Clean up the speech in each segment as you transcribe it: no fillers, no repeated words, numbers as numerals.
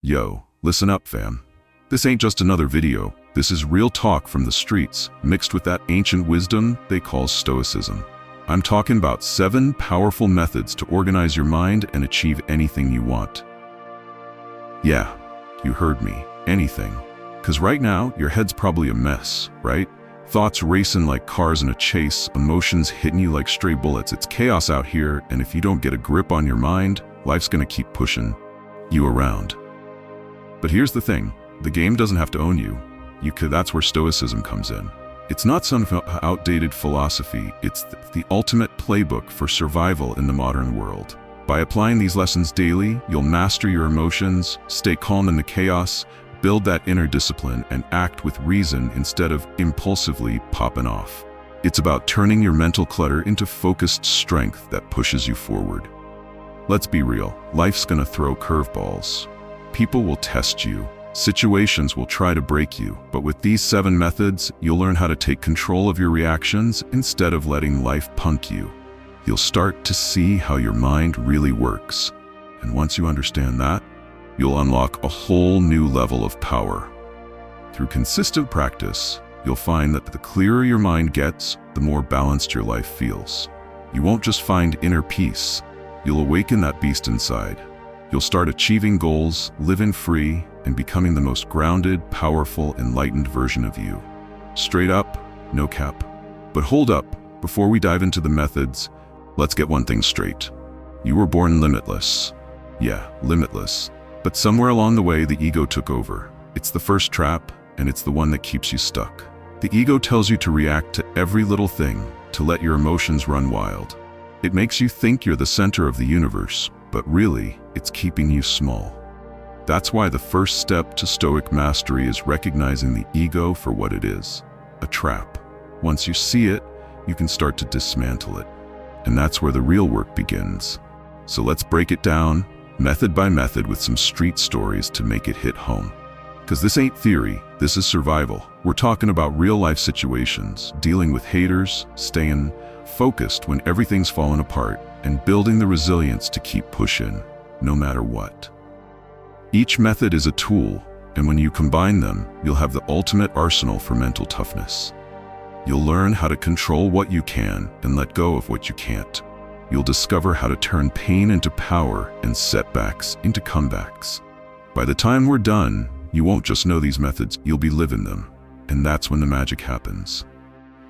Yo, listen up, fam. This ain't just another video. This is real talk from the streets, mixed with that ancient wisdom they call Stoicism. I'm talking about 7 powerful methods to organize your mind and achieve anything you want. Yeah, you heard me. Anything. 'Cause right now, your head's probably a mess, right? Thoughts racing like cars in a chase, emotions hitting you like stray bullets. It's chaos out here, and if you don't get a grip on your mind, life's gonna keep pushing you around. But here's the thing, the game doesn't have to own you. That's where Stoicism comes in. It's not some outdated philosophy, it's the ultimate playbook for survival in the modern world. By applying these lessons daily, you'll master your emotions, stay calm in the chaos, build that inner discipline, and act with reason instead of impulsively popping off. It's about turning your mental clutter into focused strength that pushes you forward. Let's be real, life's gonna throw curveballs. People will test you, situations will try to break you, but with these 7 methods, you'll learn how to take control of your reactions instead of letting life punk you. You'll start to see how your mind really works. And once you understand that, you'll unlock a whole new level of power. Through consistent practice, you'll find that the clearer your mind gets, the more balanced your life feels. You won't just find inner peace, you'll awaken that beast inside. You'll start achieving goals, living free, and becoming the most grounded, powerful, enlightened version of you. Straight up, no cap. But hold up, before we dive into the methods, let's get one thing straight. You were born limitless. Yeah, limitless. But somewhere along the way, the ego took over. It's the first trap, and it's the one that keeps you stuck. The ego tells you to react to every little thing, to let your emotions run wild. It makes you think you're the center of the universe, but really, it's keeping you small. That's why the first step to Stoic mastery is recognizing the ego for what it is, a trap. Once you see it, you can start to dismantle it. And that's where the real work begins. So let's break it down, method by method, with some street stories to make it hit home. 'Cause this ain't theory, this is survival. We're talking about real-life situations, dealing with haters, staying focused when everything's falling apart, and building the resilience to keep pushing, no matter what. Each method is a tool, and when you combine them, you'll have the ultimate arsenal for mental toughness. You'll learn how to control what you can and let go of what you can't. You'll discover how to turn pain into power and setbacks into comebacks. By the time we're done, you won't just know these methods, you'll be living them. And that's when the magic happens.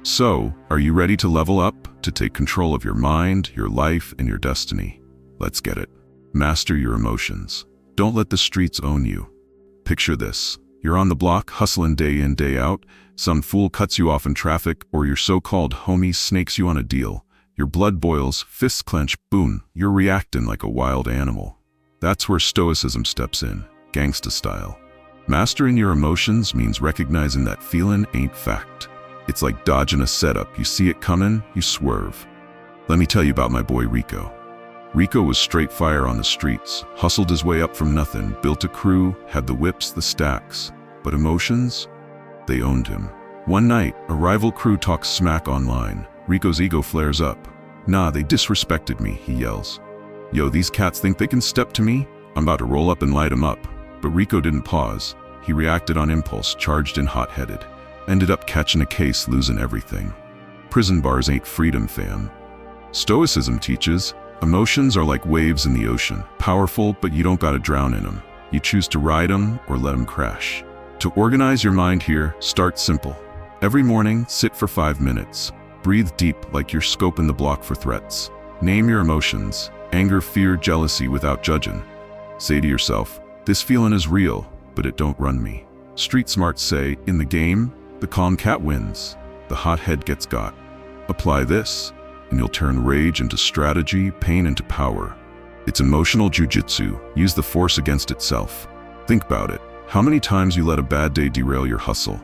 So, are you ready to level up, to take control of your mind, your life, and your destiny? Let's get it. Master your emotions. Don't let the streets own you. Picture this. You're on the block, hustling day in, day out. Some fool cuts you off in traffic, or your so-called homie snakes you on a deal. Your blood boils, fists clench, boom, you're reacting like a wild animal. That's where Stoicism steps in, gangsta style. Mastering your emotions means recognizing that feeling ain't fact. It's like dodging a setup. You see it coming, you swerve. Let me tell you about my boy Rico. Rico was straight fire on the streets, hustled his way up from nothing, built a crew, had the whips, the stacks. But emotions? They owned him. One night, a rival crew talks smack online. Rico's ego flares up. Nah, they disrespected me, he yells. Yo, these cats think they can step to me? I'm about to roll up and light them up. But Rico didn't pause. He reacted on impulse, charged in hot-headed. Ended up catching a case, losing everything. Prison bars ain't freedom, fam. Stoicism teaches, emotions are like waves in the ocean. Powerful, but you don't gotta drown in them. You choose to ride them or let them crash. To organize your mind here, start simple. Every morning, sit for 5 minutes. Breathe deep like you're scoping the block for threats. Name your emotions, anger, fear, jealousy, without judging. Say to yourself, this feeling is real, but it don't run me. Street smarts say, in the game, the calm cat wins, the hot head gets got. Apply this, and you'll turn rage into strategy, pain into power. It's emotional jujitsu. Use the force against itself. Think about it. How many times you let a bad day derail your hustle?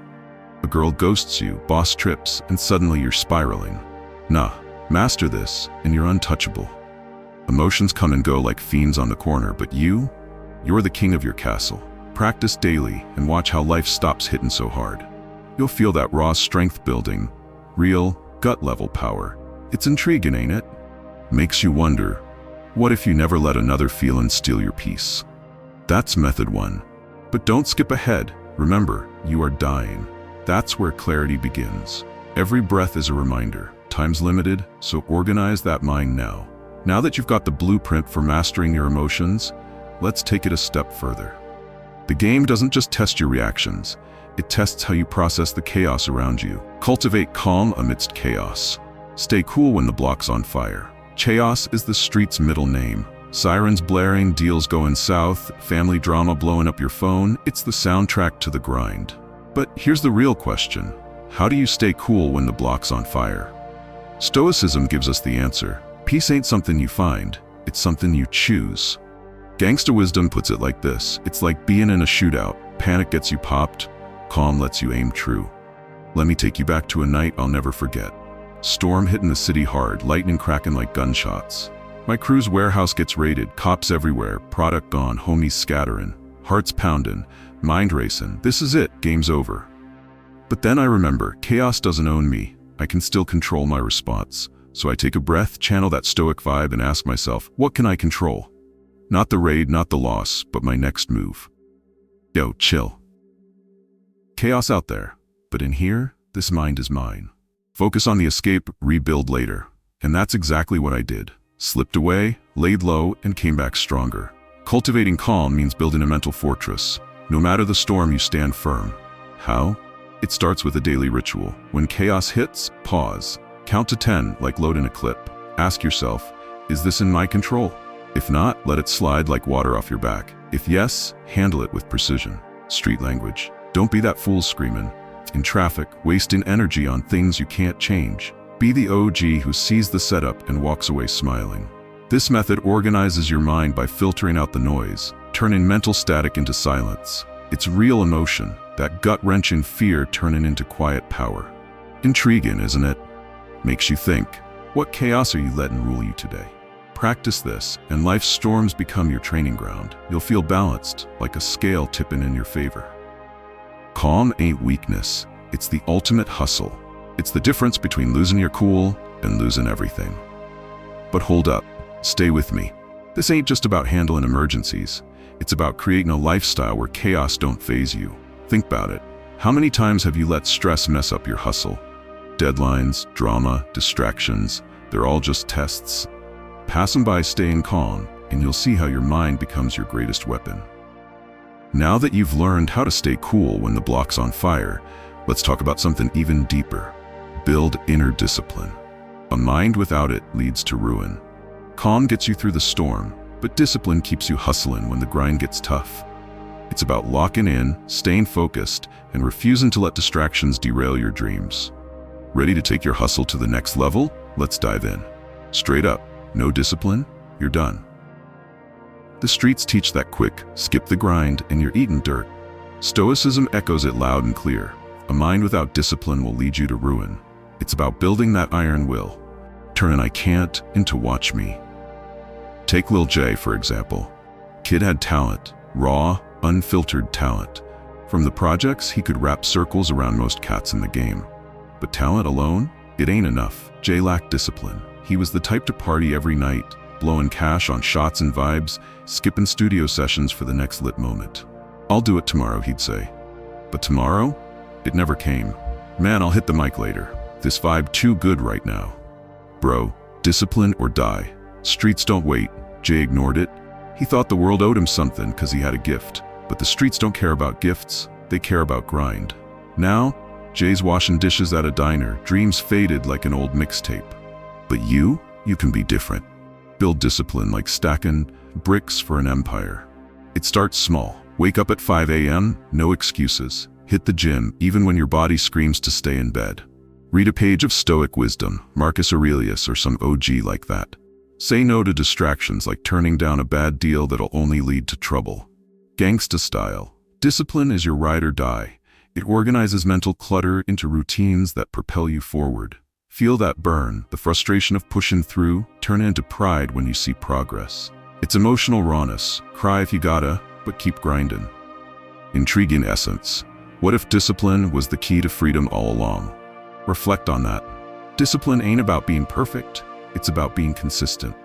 A girl ghosts you, boss trips, and suddenly you're spiraling. Nah, master this, and you're untouchable. Emotions come and go like fiends on the corner, but you're the king of your castle. Practice daily, and watch how life stops hitting so hard. You'll feel that raw strength building, real, gut-level power. It's intriguing, ain't it? Makes you wonder, what if you never let another feeling steal your peace? That's method 1. But don't skip ahead. Remember, you are dying. That's where clarity begins. Every breath is a reminder. Time's limited, so organize that mind now. Now that you've got the blueprint for mastering your emotions, let's take it a step further. The game doesn't just test your reactions, it tests how you process the chaos around you. Cultivate calm amidst chaos. Stay cool when the block's on fire. Chaos is the street's middle name. Sirens blaring, deals going south, family drama blowing up your phone, it's the soundtrack to the grind. But here's the real question. How do you stay cool when the block's on fire? Stoicism gives us the answer. Peace ain't something you find, it's something you choose. Gangsta wisdom puts it like this. It's like being in a shootout. Panic gets you popped, calm lets you aim true. Let me take you back to a night I'll never forget. Storm hitting the city hard, lightning cracking like gunshots. My crew's warehouse gets raided, cops everywhere, product gone, homies scattering, hearts pounding, mind racing. This is it, game's over. But then I remember, chaos doesn't own me. I can still control my response. So I take a breath, channel that stoic vibe, and ask myself, what can I control? Not the raid, not the loss, but my next move. Yo, chill. Chaos out there, but in here, this mind is mine. Focus on the escape, rebuild later. And that's exactly what I did. Slipped away, laid low, and came back stronger. Cultivating calm means building a mental fortress. No matter the storm, you stand firm. How? It starts with a daily ritual. When chaos hits, pause. Count to 10 like loading a clip. Ask yourself, is this in my control? If not, let it slide like water off your back. If yes, handle it with precision. Street language. Don't be that fool screaming in traffic, wasting energy on things you can't change. Be the OG who sees the setup and walks away smiling. This method organizes your mind by filtering out the noise, turning mental static into silence. It's real emotion, that gut-wrenching fear turning into quiet power. Intriguing, isn't it? Makes you think, what chaos are you letting rule you today? Practice this, and life's storms become your training ground. You'll feel balanced, like a scale tipping in your favor. Calm ain't weakness, it's the ultimate hustle. It's the difference between losing your cool and losing everything. But hold up, stay with me. This ain't just about handling emergencies. It's about creating a lifestyle where chaos don't faze you. Think about it. How many times have you let stress mess up your hustle? Deadlines, drama, distractions, they're all just tests. Pass them by staying calm, and you'll see how your mind becomes your greatest weapon. Now that you've learned how to stay cool when the block's on fire, let's talk about something even deeper. Build inner discipline. A mind without it leads to ruin. Calm gets you through the storm, but discipline keeps you hustling when the grind gets tough. It's about locking in, staying focused, and refusing to let distractions derail your dreams. Ready to take your hustle to the next level? Let's dive in. Straight up, no discipline, you're done. The streets teach that quick, skip the grind, and you're eating dirt. Stoicism echoes it loud and clear. A mind without discipline will lead you to ruin. It's about building that iron will, turning I can't into watch me. Take Lil J, for example. Kid had talent, raw, unfiltered talent. From the projects, he could wrap circles around most cats in the game. But talent alone? It ain't enough. Jay lacked discipline. He was the type to party every night, blowing cash on shots and vibes, skipping studio sessions for the next lit moment. I'll do it tomorrow, he'd say. But tomorrow? It never came. Man, I'll hit the mic later. This vibe too good right now. Bro, discipline or die. Streets don't wait. Jay ignored it. He thought the world owed him something because he had a gift. But the streets don't care about gifts, they care about grind. Now, Jay's washing dishes at a diner, dreams faded like an old mixtape. But you can be different. Build discipline like stacking bricks for an empire. It starts small. Wake up at 5 a.m., no excuses. Hit the gym, even when your body screams to stay in bed. Read a page of Stoic wisdom, Marcus Aurelius or some OG like that. Say no to distractions like turning down a bad deal that'll only lead to trouble. Gangsta style. Discipline is your ride or die. It organizes mental clutter into routines that propel you forward. Feel that burn, the frustration of pushing through, turn it into pride when you see progress. It's emotional rawness. Cry if you gotta, but keep grinding. Intriguing essence. What if discipline was the key to freedom all along? Reflect on that. Discipline ain't about being perfect, it's about being consistent.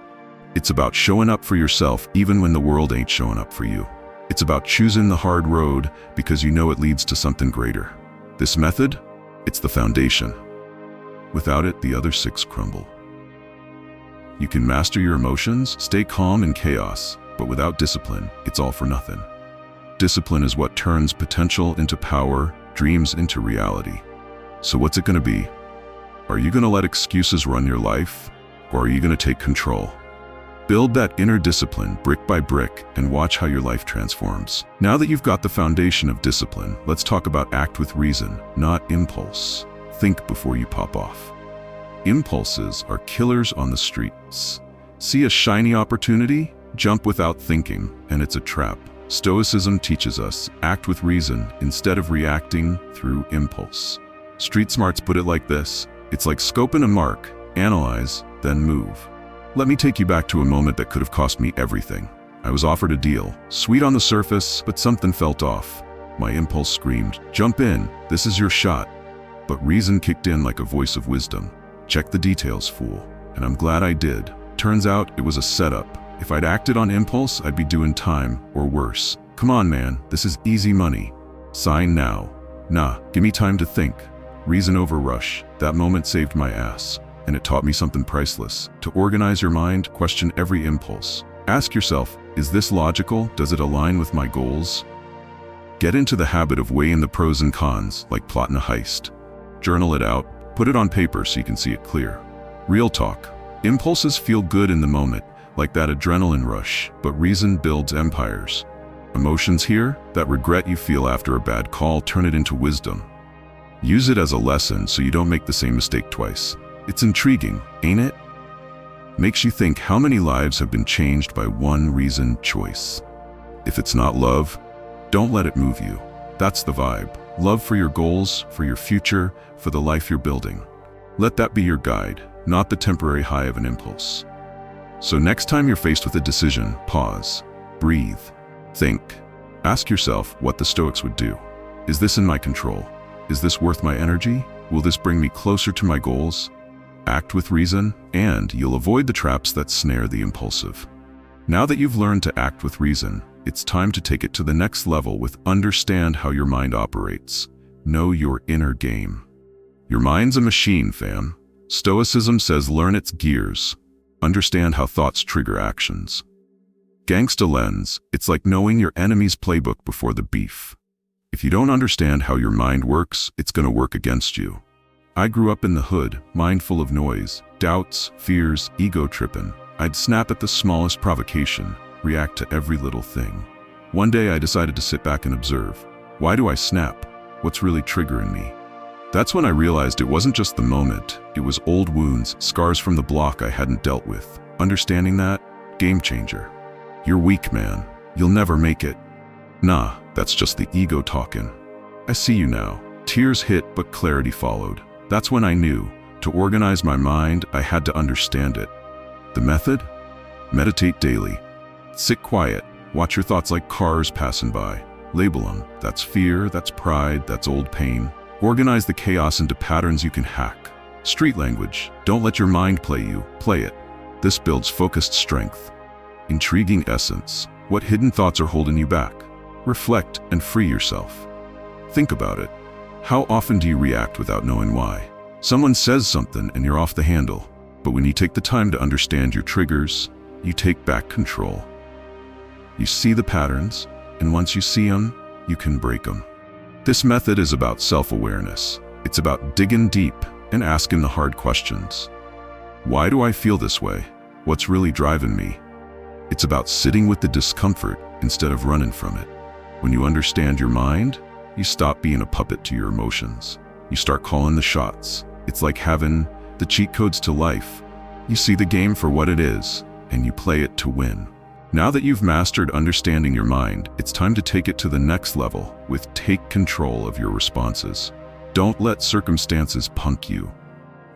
It's about showing up for yourself even when the world ain't showing up for you. It's about choosing the hard road because you know it leads to something greater. This method, it's the foundation. Without it, the other six crumble. You can master your emotions, stay calm in chaos, but without discipline, it's all for nothing. Discipline is what turns potential into power, dreams into reality. So what's it going to be? Are you going to let excuses run your life, or are you going to take control? Build that inner discipline brick by brick and watch how your life transforms. Now that you've got the foundation of discipline, let's talk about act with reason, not impulse. Think before you pop off. Impulses are killers on the streets. See a shiny opportunity? Jump without thinking, and it's a trap. Stoicism teaches us, act with reason instead of reacting through impulse. Street smarts put it like this: it's like scoping a mark, analyze, then move. Let me take you back to a moment that could have cost me everything. I was offered a deal, sweet on the surface, but something felt off. My impulse screamed, "Jump in, this is your shot." But reason kicked in like a voice of wisdom. "Check the details, fool." And I'm glad I did. Turns out it was a setup. If I'd acted on impulse, I'd be doing time, or worse. Come on, man, this is easy money. Sign now. Nah, give me time to think. Reason over rush. That moment saved my ass. And it taught me something priceless. To organize your mind, question every impulse. Ask yourself, is this logical? Does it align with my goals? Get into the habit of weighing the pros and cons, like plotting a heist. Journal it out, put it on paper so you can see it clear. Real talk. Impulses feel good in the moment, like that adrenaline rush, but reason builds empires. Emotions here, that regret you feel after a bad call, turn it into wisdom. Use it as a lesson so you don't make the same mistake twice. It's intriguing, ain't it? Makes you think how many lives have been changed by one reason choice. If it's not love, don't let it move you. That's the vibe. Love for your goals, for your future, for the life you're building. Let that be your guide, not the temporary high of an impulse. So next time you're faced with a decision, pause, breathe, think. Ask yourself what the Stoics would do. Is this in my control? Is this worth my energy? Will this bring me closer to my goals? Act with reason, and you'll avoid the traps that snare the impulsive. Now that you've learned to act with reason, it's time to take it to the next level with understand how your mind operates. Know your inner game. Your mind's a machine, fam. Stoicism says learn its gears. Understand how thoughts trigger actions. Gangsta lens, it's like knowing your enemy's playbook before the beef. If you don't understand how your mind works, it's gonna work against you. I grew up in the hood, mind full of noise, doubts, fears, ego tripping. I'd snap at the smallest provocation, react to every little thing. One day I decided to sit back and observe. Why do I snap? What's really triggering me? That's when I realized it wasn't just the moment, it was old wounds, scars from the block I hadn't dealt with. Understanding that? Game changer. You're weak, man. You'll never make it. Nah, that's just the ego talking. I see you now. Tears hit, but clarity followed. That's when I knew, to organize my mind, I had to understand it. The method? Meditate daily. Sit quiet. Watch your thoughts like cars passing by. Label them. That's fear, that's pride, that's old pain. Organize the chaos into patterns you can hack. Street language. Don't let your mind play you. Play it. This builds focused strength. Intriguing essence. What hidden thoughts are holding you back? Reflect and free yourself. Think about it. How often do you react without knowing why? Someone says something and you're off the handle. But when you take the time to understand your triggers, you take back control. You see the patterns, and once you see them, you can break them. This method is about self-awareness. It's about digging deep and asking the hard questions. Why do I feel this way? What's really driving me? It's about sitting with the discomfort instead of running from it. When you understand your mind, you stop being a puppet to your emotions. You start calling the shots. It's like having the cheat codes to life. You see the game for what it is, and you play it to win. Now that you've mastered understanding your mind, it's time to take it to the next level with take control of your responses. Don't let circumstances punk you.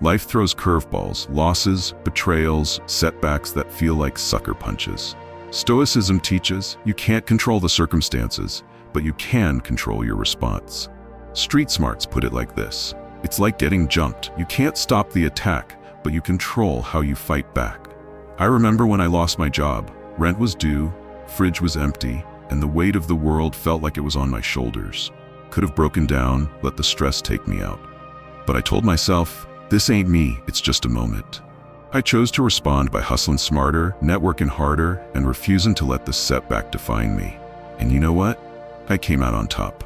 Life throws curveballs, losses, betrayals, setbacks that feel like sucker punches. Stoicism teaches you can't control the circumstances, but you can control your response. Street smarts put it like this: it's like getting jumped. You can't stop the attack, but you control how you fight back. I remember when I lost my job. Rent was due, fridge was empty, and the weight of the world felt like it was on my shoulders. Could have broken down, let the stress take me out. But I told myself, this ain't me, it's just a moment. I chose to respond by hustling smarter, networking harder, and refusing to let the setback define me. And you know what? I came out on top.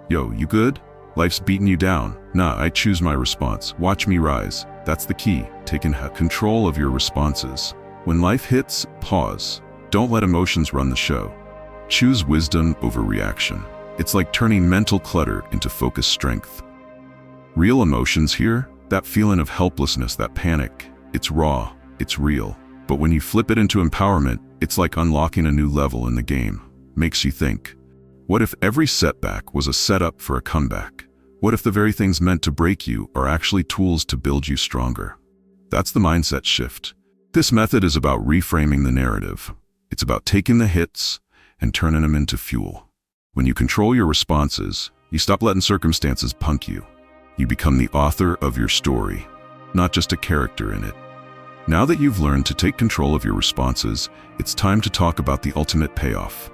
Yo, you good? Life's beating you down. Nah, I choose my response. Watch me rise. That's the key, taking control of your responses. When life hits, pause. Don't let emotions run the show. Choose wisdom over reaction. It's like turning mental clutter into focused strength. Real emotions here, that feeling of helplessness, that panic, it's raw, it's real. But when you flip it into empowerment, it's like unlocking a new level in the game. Makes you think. What if every setback was a setup for a comeback? What if the very things meant to break you are actually tools to build you stronger? That's the mindset shift. This method is about reframing the narrative. It's about taking the hits and turning them into fuel. When you control your responses, you stop letting circumstances punk you. You become the author of your story, not just a character in it. Now that you've learned to take control of your responses, it's time to talk about the ultimate payoff.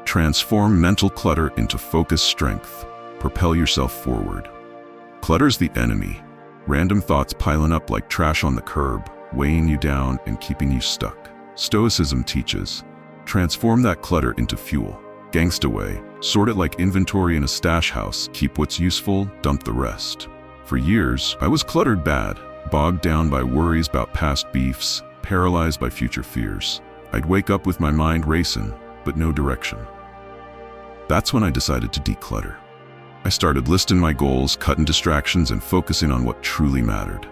Transform mental clutter into focused strength. Propel yourself forward. Clutter's the enemy. Random thoughts piling up like trash on the curb, weighing you down and keeping you stuck. Stoicism teaches, transform that clutter into fuel. Gangsta way, sort it like inventory in a stash house. Keep what's useful, dump the rest. For years, I was cluttered bad, bogged down by worries about past beefs, paralyzed by future fears. I'd wake up with my mind racing, but no direction. That's when I decided to declutter. I started listing my goals, cutting distractions, and focusing on what truly mattered.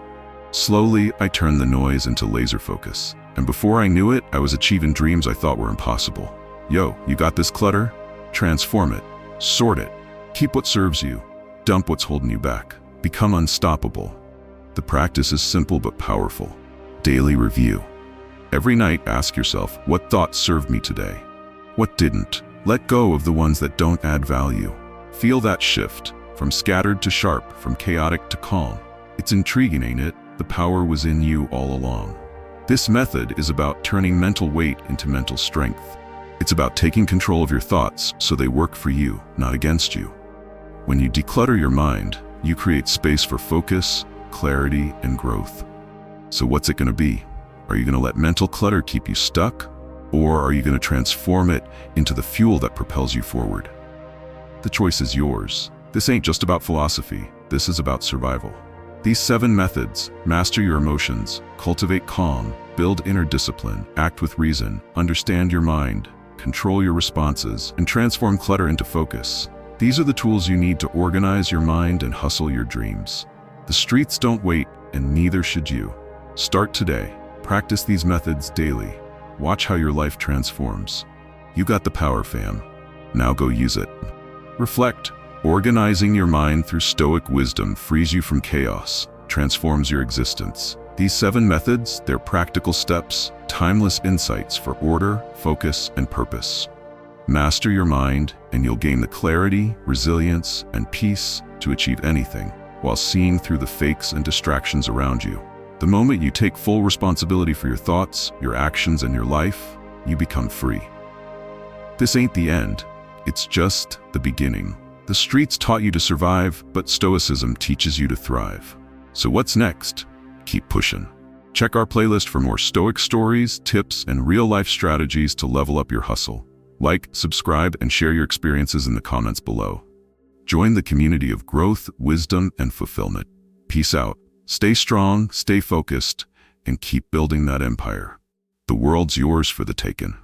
Slowly, I turned the noise into laser focus. And before I knew it, I was achieving dreams I thought were impossible. Yo, you got this clutter? Transform it. Sort it. Keep what serves you. Dump what's holding you back. Become unstoppable. The practice is simple but powerful. Daily review. Every night, ask yourself, what thoughts served me today? What didn't? Let go of the ones that don't add value. Feel that shift, from scattered to sharp, from chaotic to calm. It's intriguing, ain't it? The power was in you all along. This method is about turning mental weight into mental strength. It's about taking control of your thoughts so they work for you, not against you. When you declutter your mind, you create space for focus, clarity, and growth. So what's it going to be? Are you going to let mental clutter keep you stuck? Or are you going to transform it into the fuel that propels you forward? The choice is yours. This ain't just about philosophy. This is about survival. These 7 methods: master your emotions, cultivate calm, build inner discipline, act with reason, understand your mind, control your responses, and transform clutter into focus. These are the tools you need to organize your mind and hustle your dreams. The streets don't wait, and neither should you. Start today. Practice these methods daily. Watch how your life transforms. You got the power, fam. Now go use it. Reflect. Organizing your mind through Stoic wisdom frees you from chaos, transforms your existence. These 7 methods, they're practical steps, timeless insights for order, focus, and purpose. Master your mind, and you'll gain the clarity, resilience, and peace to achieve anything, while seeing through the fakes and distractions around you. The moment you take full responsibility for your thoughts, your actions, and your life, you become free. This ain't the end. It's just the beginning. The streets taught you to survive, but Stoicism teaches you to thrive. So what's next? Keep pushing. Check our playlist for more Stoic stories, tips, and real-life strategies to level up your hustle. Like, subscribe, and share your experiences in the comments below. Join the community of growth, wisdom, and fulfillment. Peace out. Stay strong, stay focused, and keep building that empire. The world's yours for the taking.